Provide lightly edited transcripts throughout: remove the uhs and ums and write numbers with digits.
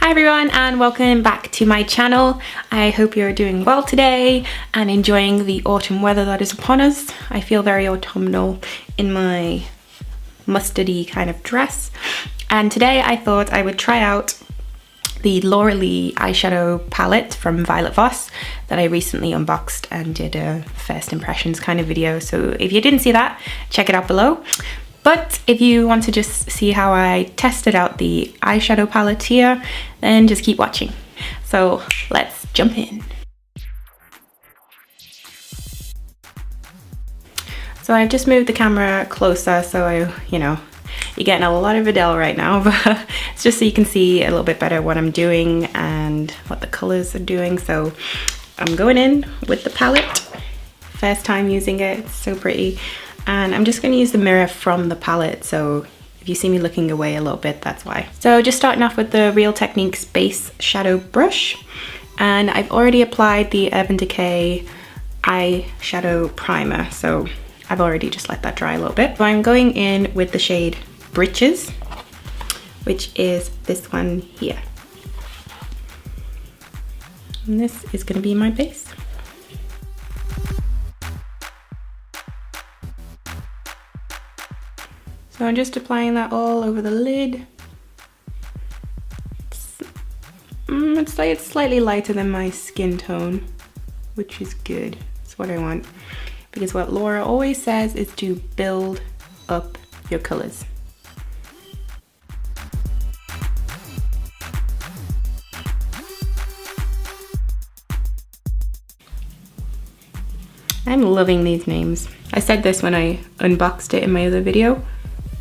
Hi everyone and welcome back to my channel. I hope you're doing well today and enjoying the autumn weather that is upon us. I feel very autumnal in my mustardy kind of dress, and today I thought I would try out the Laura Lee eyeshadow palette from Violet Voss that I recently unboxed and did a first impressions kind of video. So if you didn't see that, check it out below. But if you want to just see how I tested out the eyeshadow palette here, then just keep watching. So let's jump in. So I've just moved the camera closer, so you're getting a lot of Adele right now, but it's just so you can see a little bit better what I'm doing and what the colors are doing. So I'm going in with the palette. First time using it, it's so pretty. And I'm just going to use the mirror from the palette, so if you see me looking away a little bit, that's why. So just starting off with the Real Techniques base shadow brush, and I've already applied the Urban Decay eyeshadow primer, so I've already just let that dry a little bit. So I'm going in with the shade Britches, which is this one here. And this is going to be my base. So I'm just applying that all over the lid. It's slightly lighter than my skin tone, which is good. It's what I want. Because what Laura always says is to build up your colors. I'm loving these names. I said this when I unboxed it in my other video,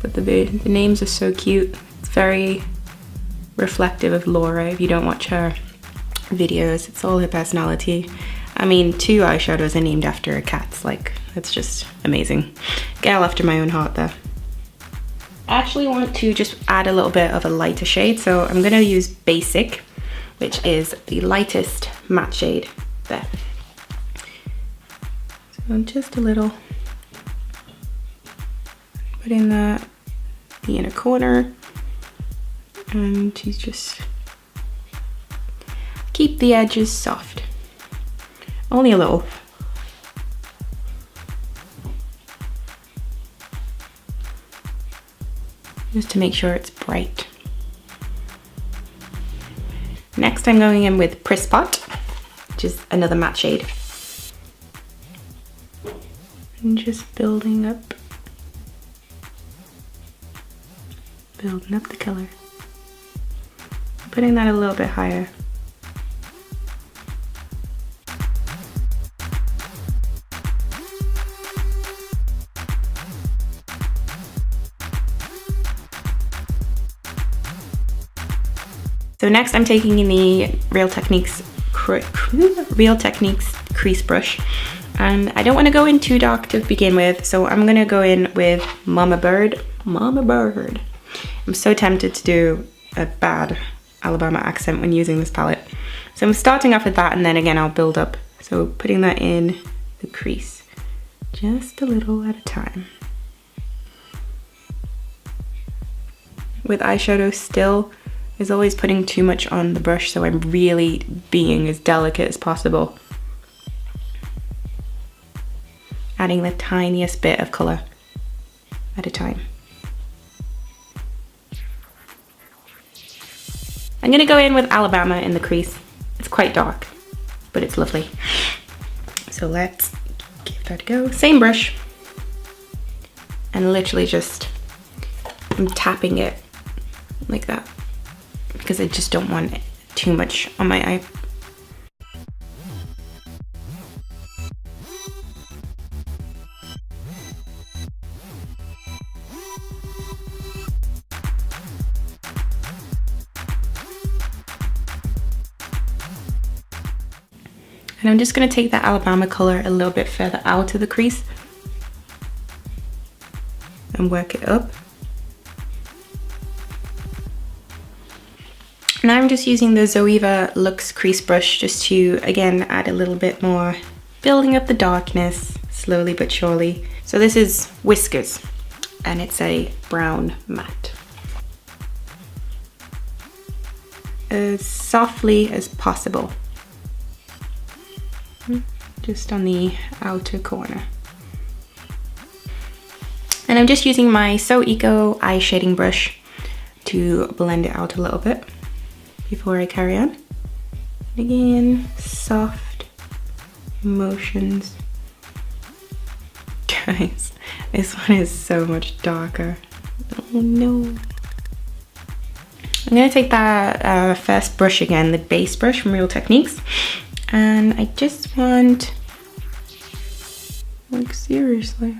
but the names are so cute. It's very reflective of Laura. If you don't watch her videos, it's all her personality. I mean, 2 eyeshadows are named after her cats. Like, it's just amazing. Girl after my own heart there. I actually want to just add a little bit of a lighter shade, so I'm gonna use Basic, which is the lightest matte shade there. So just a little. Put in the inner corner, and to just keep the edges soft. Only a little. Just to make sure it's bright. Next I'm going in with Press Spot, which is another matte shade. And just building up the color. Putting that a little bit higher. So next I'm taking in the Real Techniques crease brush. And I don't want to go in too dark to begin with, so I'm gonna go in with Mama Bird. I'm so tempted to do a bad Alabama accent when using this palette. So I'm starting off with that, and then again I'll build up. So putting that in the crease, just a little at a time. With eyeshadow still, is always putting too much on the brush, so I'm really being as delicate as possible. Adding the tiniest bit of color at a time. I'm gonna go in with Alabama in the crease. It's quite dark, but it's lovely. So let's give that a go. Same brush. And literally just, I'm tapping it like that, because I just don't want too much on my eye. And I'm just going to take that Alabama color a little bit further out of the crease and work it up. Now I'm just using the Zoeva Luxe crease brush just to, again, add a little bit more, building up the darkness slowly but surely. So this is Whiskers, and it's a brown matte. as softly as possible. Just on the outer corner. And I'm just using my So Eco eye shading brush to blend it out a little bit before I carry on. Again, soft motions. Guys, this one is so much darker. Oh no. I'm gonna take that first brush again, the base brush from Real Techniques, and I just want, like seriously,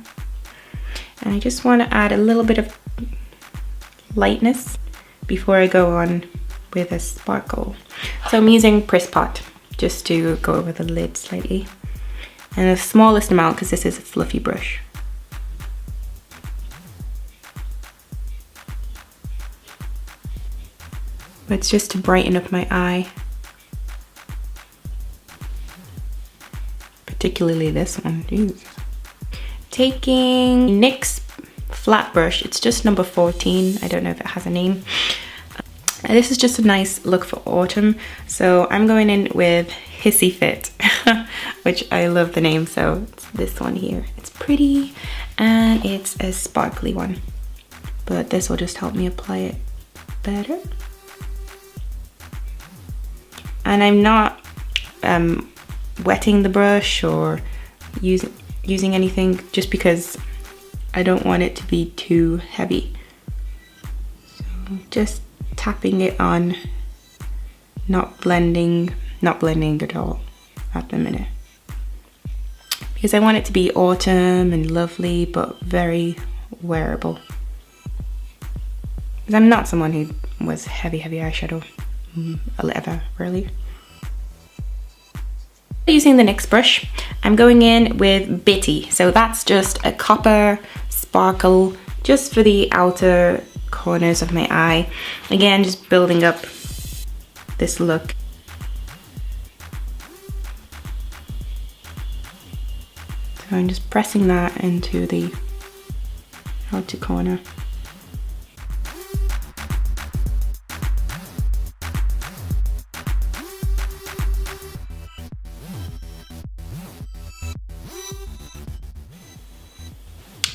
and I just want to add a little bit of lightness before I go on with a sparkle. So I'm using Press Pot just to go over the lid slightly, and the smallest amount because this is a fluffy brush. But it's just to brighten up my eye, particularly this one. Jeez. Taking NYX flat brush, it's just number 14. I don't know if it has a name. This is just a nice look for autumn, so I'm going in with Hissy Fit, which I love the name, so it's this one here. It's pretty and it's a sparkly one, but this will just help me apply it better. And I'm not wetting the brush or using anything, just because I don't want it to be too heavy. So just tapping it on, not blending at all at the minute, because I want it to be autumn and lovely but very wearable, because I'm not someone who was heavy eyeshadow ever really. Using the NYX brush, I'm going in with Bitty, so that's just a copper sparkle just for the outer corners of my eye. Again, just building up this look. So I'm just pressing that into the outer corner.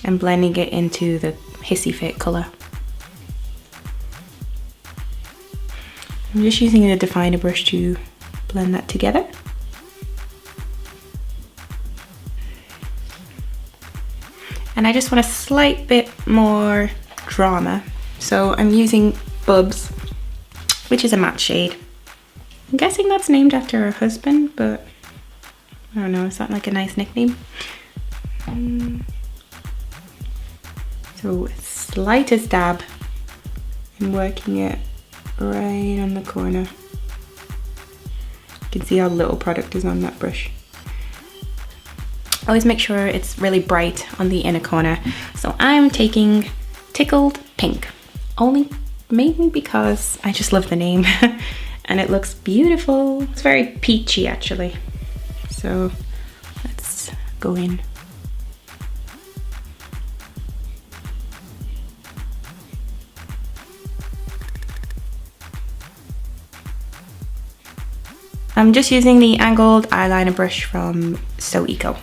And blending it into the Hissy Fit colour. I'm just using a definer brush to blend that together. And I just want a slight bit more drama, so I'm using Bubs, which is a matte shade. I'm guessing that's named after her husband, but I don't know, is that like a nice nickname? So slightest dab and working it right on the corner. You can see how little product is on that brush. Always make sure it's really bright on the inner corner. So I'm taking Tickled Pink, mainly because I just love the name and it looks beautiful. It's very peachy actually. So let's go in. I'm just using the angled eyeliner brush from So Eco.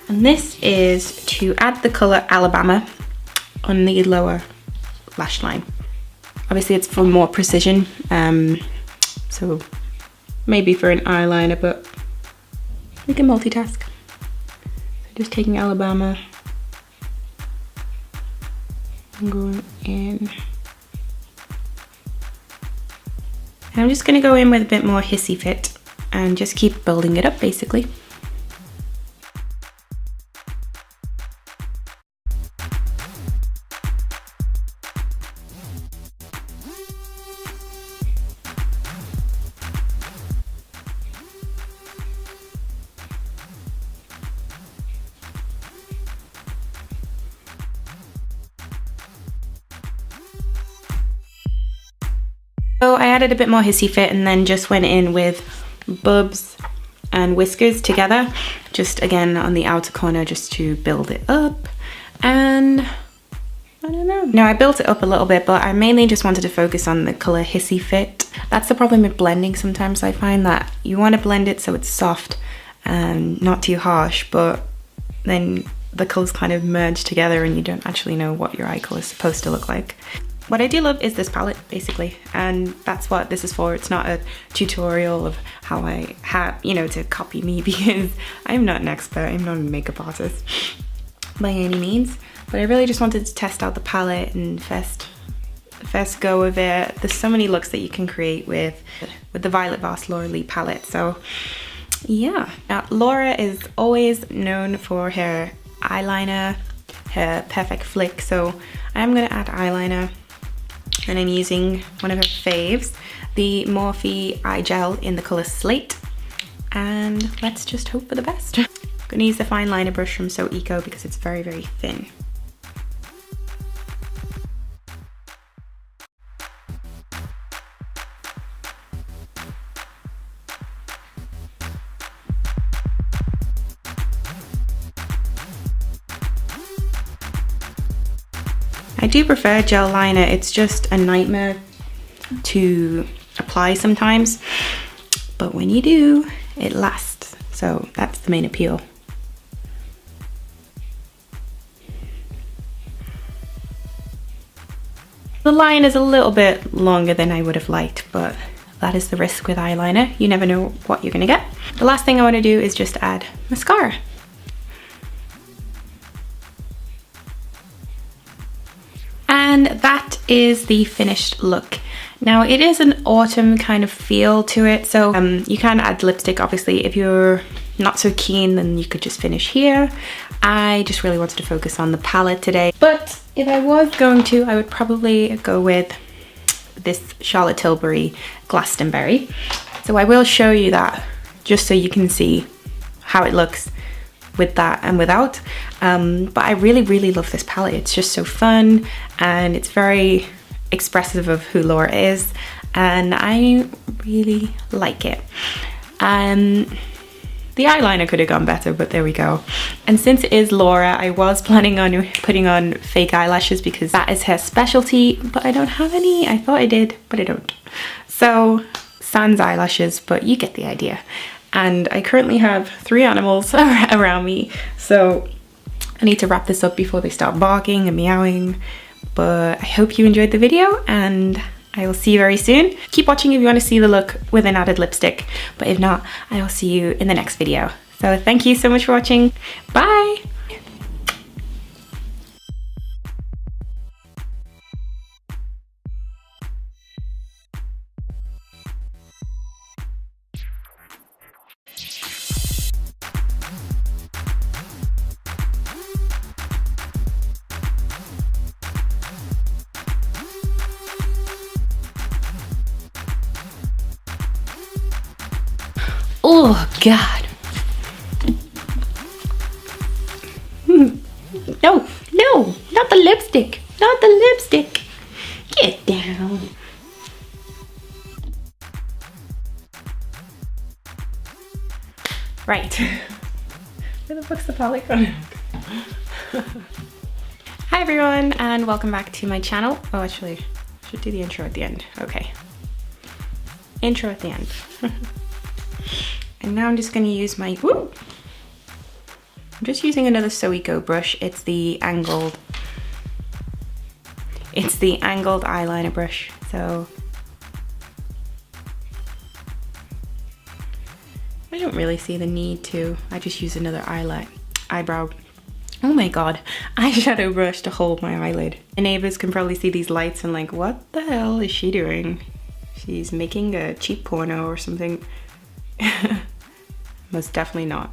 And this is to add the colour Alabama on the lower lash line. Obviously it's for more precision, so maybe for an eyeliner, but we can multitask. So just taking Alabama and going in. And I'm just going to go in with a bit more Hissy Fit and just keep building it up basically. So I added a bit more Hissy Fit and then just went in with Bubs and Whiskers together, just again on the outer corner just to build it up. And I don't know. No, I built it up a little bit, but I mainly just wanted to focus on the color Hissy Fit. That's the problem with blending sometimes. I find that you want to blend it so it's soft and not too harsh, but then the colors kind of merge together and you don't actually know what your eye color is supposed to look like. What I do love is this palette, basically, and that's what this is for. It's not a tutorial of how I have, you know, to copy me, because I'm not an expert. I'm not a makeup artist by any means. But I really just wanted to test out the palette and first go of it. There's so many looks that you can create with the Violet Voss Laura Lee palette. So yeah. Now Laura is always known for her eyeliner, her perfect flick. So I'm gonna add eyeliner, and I'm using one of her faves, the Morphe Eye Gel in the color Slate. And let's just hope for the best. I'm gonna use the fine liner brush from So Eco because it's very, very thin. I do prefer gel liner. It's just a nightmare to apply sometimes, but when you do, it lasts. So that's the main appeal. The line is a little bit longer than I would have liked, but that is the risk with eyeliner. You never know what you're gonna get. The last thing I want to do is just add mascara. And that is the finished look. Now it is an autumn kind of feel to it, so you can add lipstick obviously. If you're not so keen, then you could just finish here. I just really wanted to focus on the palette today. But if I was going to, I would probably go with this Charlotte Tilbury Glastonbury. So I will show you that just so you can see how it looks with that and without. But I really, really love this palette. It's just so fun and it's very expressive of who Laura is, and I really like it. The eyeliner could have gone better, but there we go. And since it is Laura, I was planning on putting on fake eyelashes because that is her specialty, but I don't have any. I thought I did, but I don't. So sans eyelashes, but you get the idea. And I currently have 3 animals around me, so I need to wrap this up before they start barking and meowing. But I hope you enjoyed the video, and I will see you very soon. Keep watching if you want to see the look with an added lipstick, but if not, I will see you in the next video. So thank you so much for watching. Bye! Oh God. No, no, not the lipstick. Not the lipstick. Get down. Right. Where the fuck's the palette gone? Hi everyone, and welcome back to my channel. Oh, actually, I should do the intro at the end. Okay. Intro at the end. And now I'm just going to use my, I'm just using another So Eco brush. It's the angled eyeliner brush. So I don't really see the need to. I just use another eyebrow. Oh my God, eyeshadow brush to hold my eyelid. My neighbors can probably see these lights and like, what the hell is she doing? She's making a cheap porno or something. Most definitely not.